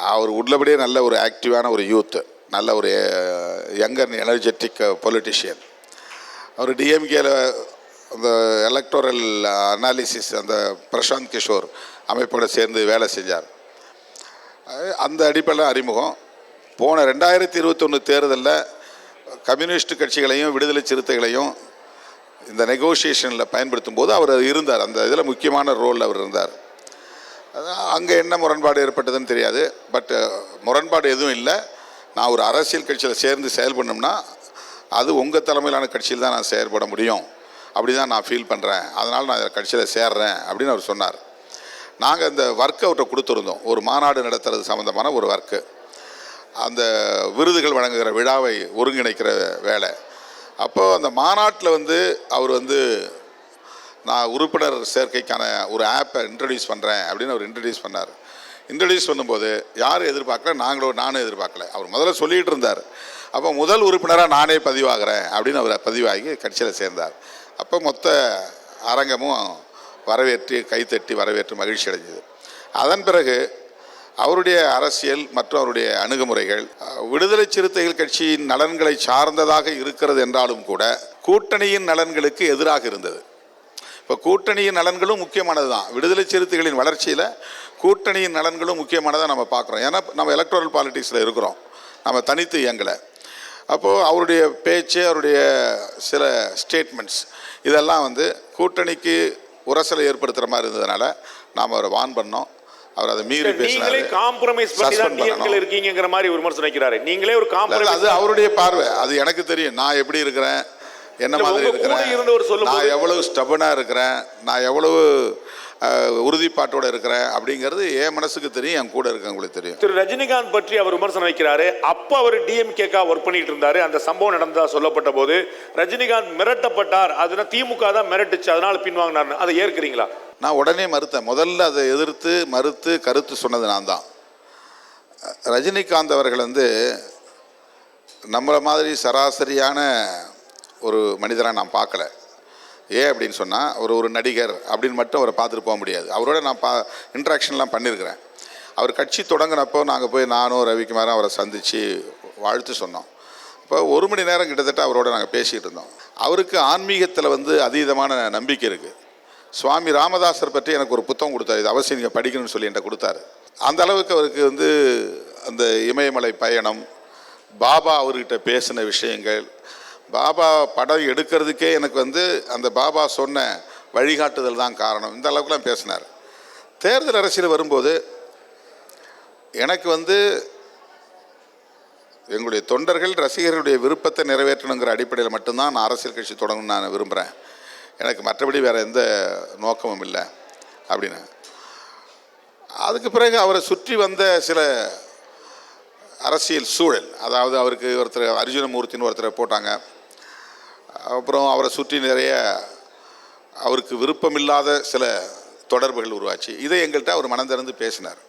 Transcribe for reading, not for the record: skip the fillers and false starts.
அவர் உள்ளபடியே நல்ல ஒரு ஆக்டிவான ஒரு யூத்து, நல்ல ஒரு யங் அண்ட் எனர்ஜெட்டிக் பொலிட்டிஷியன். அவர் டிஎம்கேல அந்த எலக்டோரல் அனாலிசிஸ் அந்த பிரசாந்த் கிஷோர் அமைப்போடு சேர்ந்து வேலை செஞ்சார். அந்த அடிப்படையில் அறிமுகம். போன 2021 தேர்தலில் கம்யூனிஸ்ட் கட்சிகளையும் விடுதலை சிறுத்தைகளையும் இந்த நெகோசியேஷனில் பயன்படுத்தும் போது அவர் இருந்தார். அந்த இதில் முக்கியமான ரோலில் அவர் இருந்தார். அங்கே என்ன முரண்பாடு ஏற்பட்டதுன்னு தெரியாது. பட் முரண்பாடு எதுவும் இல்லை. நான் ஒரு அரசியல் கட்சியில் சேர்ந்து செயல்படணும்னா அது உங்கள் தலைமையிலான கட்சியில் தான் நான் செயல்பட முடியும், அப்படி தான் நான் ஃபீல் பண்ணுறேன். அதனால் நான் கட்சியில் சேர்றேன் அப்படின்னு அவர் சொன்னார். நாங்கள் அந்த ஒர்க்கை அவர்கிட்ட கொடுத்துருந்தோம். ஒரு மாநாடு நடத்துறது சம்மந்தமான ஒரு ஒர்க்கு, அந்த விருதுகள் வழங்குகிற விழாவை ஒருங்கிணைக்கிற வேலை. அப்போது அந்த மாநாட்டில் அவர் நான் உறுப்பினர் சேர்க்கைக்கான ஒரு ஆப்பை இன்ட்ரடியூஸ் பண்ணுறேன் அப்படின்னு அவர் இன்ட்ரடியூஸ் பண்ணார். இன்ட்ரடியூஸ் பண்ணும்போது யாரும் எதிர்பார்க்கல, நானும் எதிர்பார்க்கல. அவர் முதல்ல சொல்லிகிட்டு இருந்தார். அப்போ முதல் உறுப்பினராக நானே பதிவாகிறேன் அப்படின்னு அவர் பதிவாகி கட்சியில் சேர்ந்தார். அப்போ மொத்த அரங்கமும் வரவேற்று கைத்தட்டி வரவேற்று மகிழ்ச்சி அடைஞ்சது. அதன் பிறகு அவருடைய அரசியல் மற்றும் அவருடைய அணுகுமுறைகள் விடுதலை சிறுத்தைகள் கட்சியின் நலன்களை சார்ந்ததாக இருக்கிறது என்றாலும் கூட கூட்டணியின் நலன்களுக்கு எதிராக இருந்தது. இப்போ கூட்டணியின் நலன்களும் முக்கியமானது தான். விடுதலை சிறுத்தைகளின் வளர்ச்சியில் கூட்டணியின் நலன்களும் முக்கியமானதாக நம்ம பார்க்குறோம். ஏன்னா நம்ம எலக்ட்ரல் பாலிட்டிக்ஸில் இருக்கிறோம், நம்ம தனித்து இயங்கலை. அப்போது அவருடைய பேச்சு, அவருடைய சில ஸ்டேட்மெண்ட்ஸ் இதெல்லாம் கூட்டணிக்கு உரசலை ஏற்படுத்துகிற மாதிரி இருந்ததுனால நாம் அவரை வான் பண்ணோம். அவர் அதை மீறி பேசினாரு. காம்ப்ரமைஸ் பண்ணி தான் டிஎம்கேல இருக்கீங்கங்கிற மாதிரி விமர்சனம் வைக்கிறாரு. நீங்களே ஒரு காம்ப்ரமைஸ், அது அவருடைய பார்வை. அது எனக்கு தெரியும். நான் எப்படி இருக்கிறேன், என்ன மாதிரி இருக்கிறேன், நான் எவ்வளவு ஸ்டபனாக இருக்கிறேன், நான் எவ்வளவு உறுதிப்பாட்டோடு இருக்கிறேன் அப்படிங்கிறது என் மனசுக்கு தெரியும், என் கூட இருக்கவங்களுக்கு தெரியும். திரு ரஜினிகாந்த் பற்றி அவர் விமர்சனம் வைக்கிறாரு. அப்போ அவர் டிஎம்கேக்கா ஒர்க் பண்ணிட்டு இருந்தாரு. அந்த சம்பவம் நடந்ததா சொல்லப்பட்ட போது ரஜினிகாந்த் மிரட்டப்பட்டார், அதனால திமுக தான் மிரட்டுச்சு, அதனால பின்வாங்கினார். அதை ஏற்கிறீங்களா? நான் உடனே மறுத்தேன். முதல்ல அதை எதிர்த்து மறுத்து கருத்து சொன்னது நான் தான். ரஜினிகாந்த் அவர்கள் நம்மளை மாதிரி சராசரியான ஒரு மனிதராக நான் பார்க்கல. ஏன் அப்படின்னு சொன்னால் ஒரு நடிகர் அப்படின்னு மட்டும் அவரை பார்த்துட்டு போக முடியாது. அவரோட நான் இன்ட்ராக்ஷன்லாம் பண்ணியிருக்கிறேன். அவர் கட்சி தொடங்கினப்போ நாங்கள் போய் நானும் ரவிக்குமாரும் அவரை சந்தித்து வாழ்த்து சொன்னோம். இப்போ 1 மணி நேரம் கிட்டத்தட்ட அவரோட நாங்கள் பேசிகிட்டு இருந்தோம். அவருக்கு ஆன்மீகத்தில் அதீதமான நம்பிக்கை இருக்குது. சுவாமி ராமதாசர் பற்றி எனக்கு ஒரு புத்தகம் கொடுத்தாரு, இது அவசியம் நீங்கள் படிக்கணும்னு சொல்லி என்கிட்ட கொடுத்தாரு. அந்த அளவுக்கு அவருக்கு அந்த இமயமலை பயணம், பாபா அவர்கிட்ட பேசின விஷயங்கள், பாபா படம் எடுக்கிறதுக்கே எனக்கு அந்த பாபா சொன்ன வழிகாட்டுதல் தான் காரணம், இந்த அளவுக்குலாம் பேசினார். தேர்தல் அரசியல் வரும்போது எனக்கு எங்களுடைய தொண்டர்கள் ரசிகர்களுடைய விருப்பத்தை நிறைவேற்றணுங்கிற அடிப்படையில் மட்டும்தான் நான் அரசியல் கட்சி தொடங்கணும்னு நான் விரும்புகிறேன். எனக்கு மற்றபடி வேறு எந்த நோக்கமும் இல்லை அப்படின்னு. அதுக்கு பிறகு அவரை சுற்றி வந்த சில அரசியல் சூழல், அதாவது அவருக்கு ஒருத்தர் அர்ஜுனமூர்த்தின்னு ஒருத்தரை போட்டாங்க. அப்புறம் அவரை சுற்றி நிறைய அவருக்கு விருப்பமில்லாத சில தொடர்புகள் உருவாச்சு. இதை எங்கள்கிட்ட அவர் மனம் திறந்து பேசினார்.